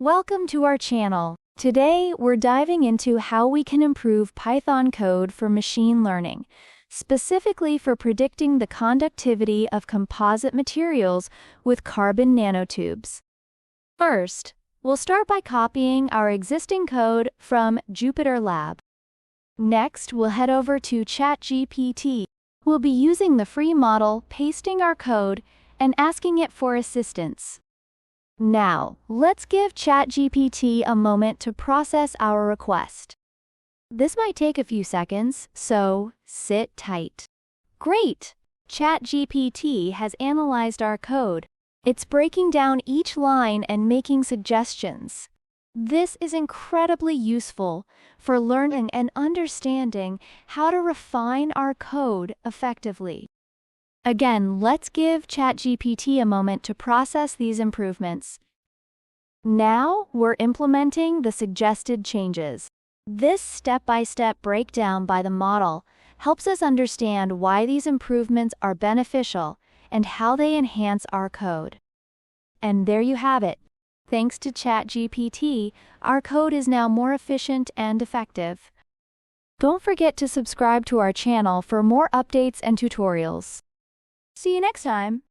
Welcome to our channel. Today, we're diving into how we can improve Python code for machine learning, specifically for predicting the conductivity of composite materials with carbon nanotubes. First, we'll start by copying our existing code from Jupyter Lab. Next, we'll head over to ChatGPT. We'll be using the free model, pasting our code, and asking it for assistance. Now, let's give ChatGPT a moment to process our request. This might take a few seconds, so sit tight. Great! ChatGPT has analyzed our code. It's breaking down each line and making suggestions. This is incredibly useful for learning and understanding how to refine our code effectively. Again, let's give ChatGPT a moment to process these improvements. Now, we're implementing the suggested changes. This step-by-step breakdown by the model helps us understand why these improvements are beneficial and how they enhance our code. And there you have it. Thanks to ChatGPT, our code is now more efficient and effective. Don't forget to subscribe to our channel for more updates and tutorials. See you next time!